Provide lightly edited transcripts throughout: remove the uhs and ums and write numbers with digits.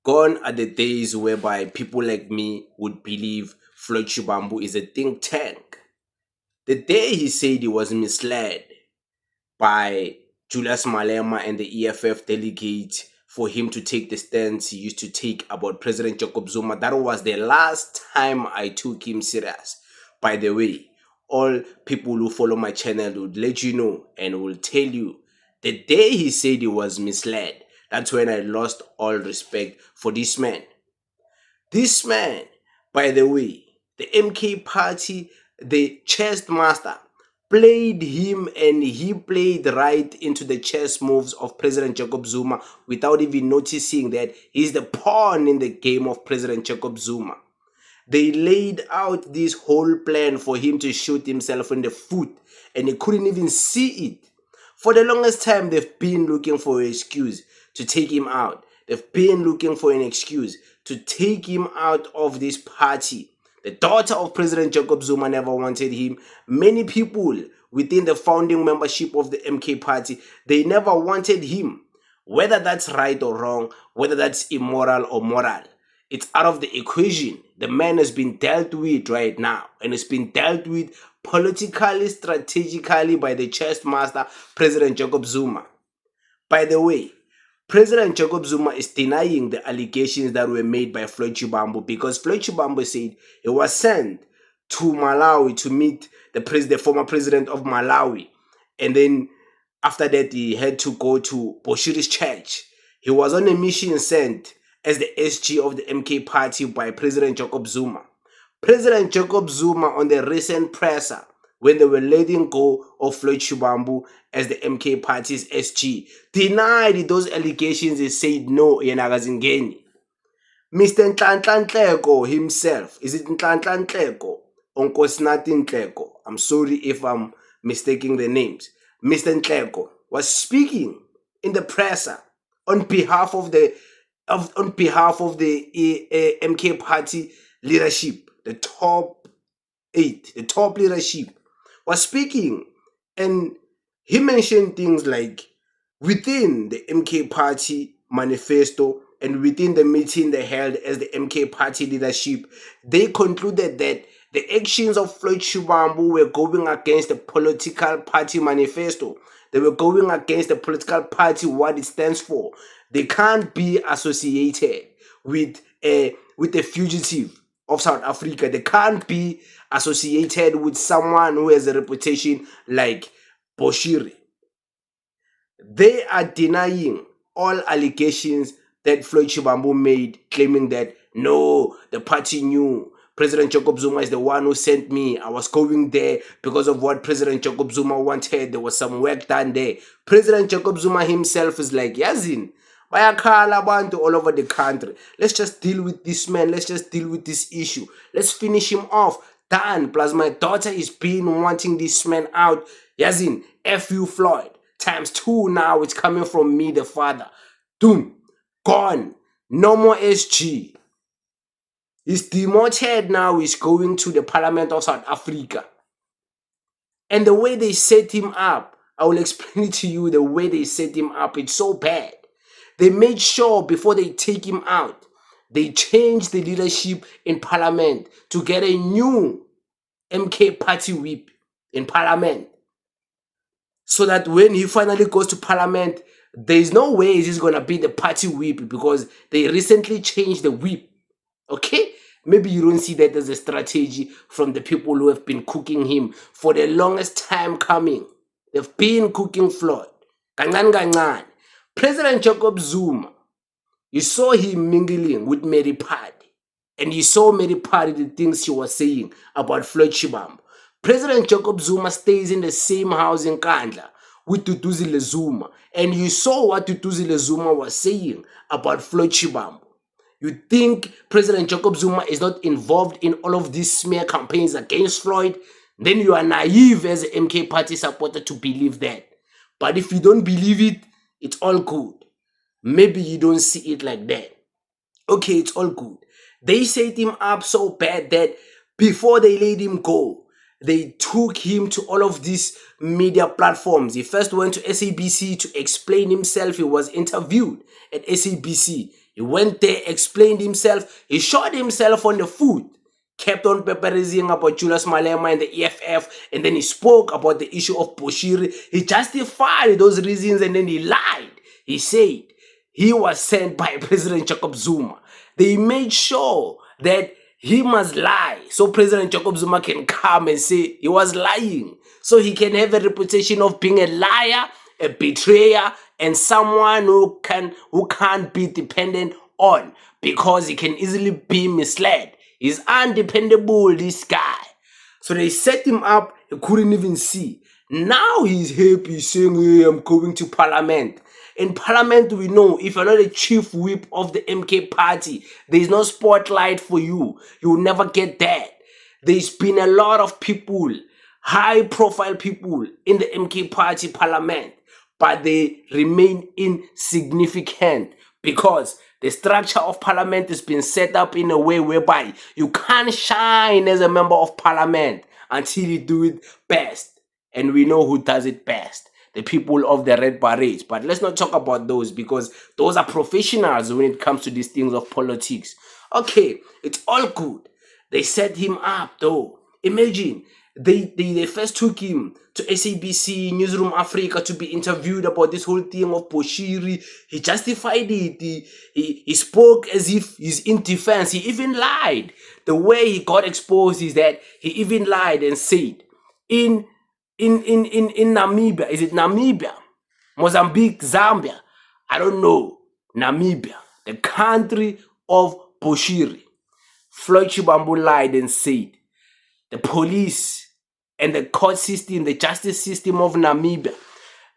Gone are the days whereby people like me would believe Floyd Shivambu is a think tank. The day he said he was misled by Julius Malema and the EFF delegate for him to take the stance he used to take about President Jacob Zuma, that was the last time I took him serious. By the way, all people who follow my channel would let you know and will tell you the day he said he was misled, that's when I lost all respect for this man. This man, by the way, the MK party, the chess master, played him and he played right into the chess moves of President Jacob Zuma without even noticing that he's the pawn in the game of President Jacob Zuma. They laid out this whole plan for him to shoot himself in the foot and he couldn't even see it. For the longest time, they've been looking for an excuse to take him out. They've been looking for an excuse to take him out of this party. The daughter of President Jacob Zuma never wanted him. Many people within the founding membership of the MK party, they never wanted him. Whether that's right or wrong, whether that's immoral or moral, it's out of the equation. The man has been dealt with right now, and it's been dealt with politically, strategically by the chess master, President Jacob Zuma. By the way, President Jacob Zuma is denying the allegations that were made by Floyd Shivambu because Floyd Shivambu said he was sent to Malawi to meet the former president of Malawi. And then after that, he had to go to Bushiri's church. He was on a mission sent as the SG of the MK party by President Jacob Zuma. President Jacob Zuma on the recent presser, when they were letting go of Floyd Shivambu as the MK party's SG, denied those allegations and said no, yenagazingeni. Mr. Nhlanhla himself, is it Nhlanhla Onkosinathi Nhleko? I'm sorry if I'm mistaking the names. Mr. Nhleko was speaking in the presser on behalf of the MK party leadership, the top 8, the top leadership, was speaking, and he mentioned things like within the MK party manifesto and within the meeting they held as the MK party leadership, they concluded that the actions of Floyd Shivambu were going against the political party manifesto. They were going against the political party, what it stands for. They can't be associated with a fugitive of South Africa. They can't be associated with someone who has a reputation like Bushiri. They are denying all allegations that Floyd Shivambu made, claiming that no, the party knew. President Jacob Zuma is the one who sent me. I was going there because of what President Jacob Zuma wanted. There was some work done there. President Jacob Zuma himself is like, Yazin, bayakhala abantu all over the country. Let's just deal with this man. Let's just deal with this issue. Let's finish him off. Done. Plus my daughter is been wanting this man out. Yazin, F you Floyd. ×2 now. It's coming from me, the father. Doom. Gone. No more SG. He's demoted now. He's going to the Parliament of South Africa. And the way they set him up, I will explain it to you. The way they set him up, it's so bad. They made sure before they take him out, they changed the leadership in Parliament to get a new MK party whip in Parliament. So that when he finally goes to Parliament, there's no way he's going to be the party whip because they recently changed the whip. Okay? Maybe you don't see that as a strategy from the people who have been cooking him for the longest time coming. They've been cooking Floyd. Gangan. President Jacob Zuma, you saw him mingling with Mary Party. And you saw Mary Party, the things she was saying about Floyd Shivambu. President Jacob Zuma stays in the same house in Kandla with Tutuzile Zuma. And you saw what Tutuzile Zuma was saying about Floyd Shivambu. You think President Jacob Zuma is not involved in all of these smear campaigns against Floyd? Then you are naive as an MK party supporter to believe that. But if you don't believe it, it's all good. Maybe you don't see it like that. Okay, it's all good. They set him up so bad that before they let him go, they took him to all of these media platforms. He first went to SABC to explain himself. He was interviewed at SABC. He went there, explained himself. He shot himself on the foot. Kept on pepperizing about Julius Malema and the EFF, and then he spoke about the issue of Bushiri. He justified those reasons and then he lied. He said he was sent by President Jacob Zuma. They made sure that he must lie so President Jacob Zuma can come and say he was lying. So he can have a reputation of being a liar, a betrayer, and someone who can't be dependent on because he can easily be misled. He's undependable, this guy. So they set him up, he couldn't even see. Now he's happy, saying, hey, I'm going to parliament. In parliament, we know if you're not a chief whip of the MK party, there's no spotlight for you. You will never get that. There's been a lot of people, high-profile people in the MK party parliament, but they remain insignificant because the structure of parliament has been set up in a way whereby you can't shine as a member of parliament until you do it best. And we know who does it best. The people of the Red Berets. But let's not talk about those because those are professionals when it comes to these things of politics. Okay, it's all good. They set him up though. Imagine, they first took him to SABC, Newsroom Africa to be interviewed about this whole thing of Bushiri. He justified it. He spoke as if he's in defense. He even lied. The way he got exposed is that he even lied and said, in Namibia, is it Namibia? Mozambique, Zambia? I don't know. Namibia, the country of Bushiri. Floyd Shivambu lied and said, the police and the court system, the justice system of Namibia,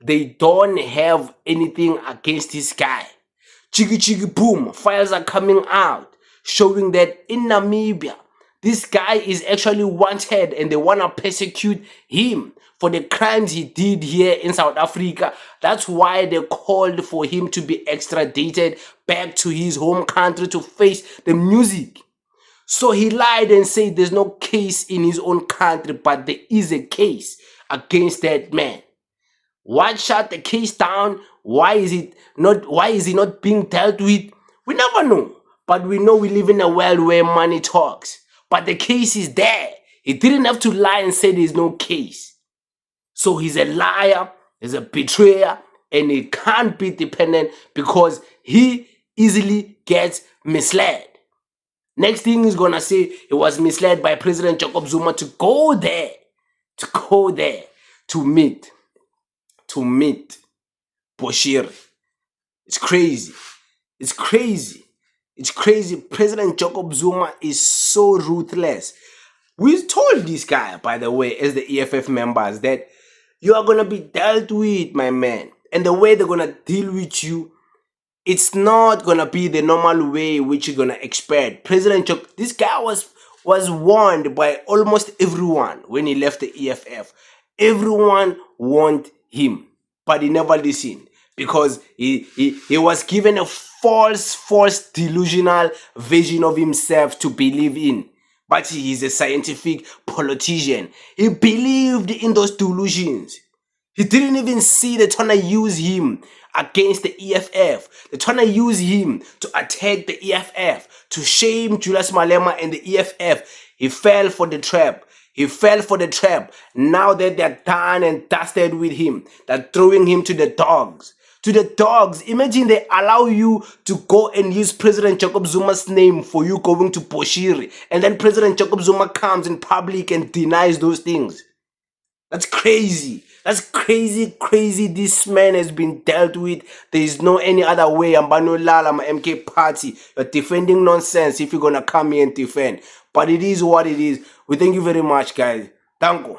they don't have anything against this guy. Chiggy chiggy boom, files are coming out showing that in Namibia, this guy is actually wanted and they want to persecute him for the crimes he did here in South Africa. That's why they called for him to be extradited back to his home country to face the music. So he lied and said there's no case in his own country, but there is a case against that man. What shut the case down? Why is he not being dealt with? We never know. But we know we live in a world where money talks. But the case is there. He didn't have to lie and say there's no case. So he's a liar, he's a betrayer, and he can't be dependent because he easily gets misled. Next thing he's gonna say, he was misled by President Jacob Zuma to go there to meet Bushiri. It's crazy. It's crazy. It's crazy. President Jacob Zuma is so ruthless. We told this guy, by the way, as the EFF members, that you are gonna be dealt with, my man. And the way they're gonna deal with you, it's not gonna be the normal way which you're gonna expect. President Jacob, this guy was warned by almost everyone when he left the EFF. Everyone warned him, but he never listened because he was given a false delusional vision of himself to believe in. But he is a scientific politician. He believed in those delusions. He didn't even see they're trying to use him against the EFF. They're trying to use him to attack the EFF, to shame Julius Malema and the EFF. He fell for the trap. He fell for the trap. Now that they're done and dusted with him, they're throwing him to the dogs. To the dogs. Imagine they allow you to go and use President Jacob Zuma's name for you going to Bushiri. And then President Jacob Zuma comes in public and denies those things. That's crazy. That's crazy. This man has been dealt with. There is no any other way. I'm Banulala, my MK party. You're defending nonsense if you're going to come here and defend. But it is what it is. We thank you very much, guys. Thank you.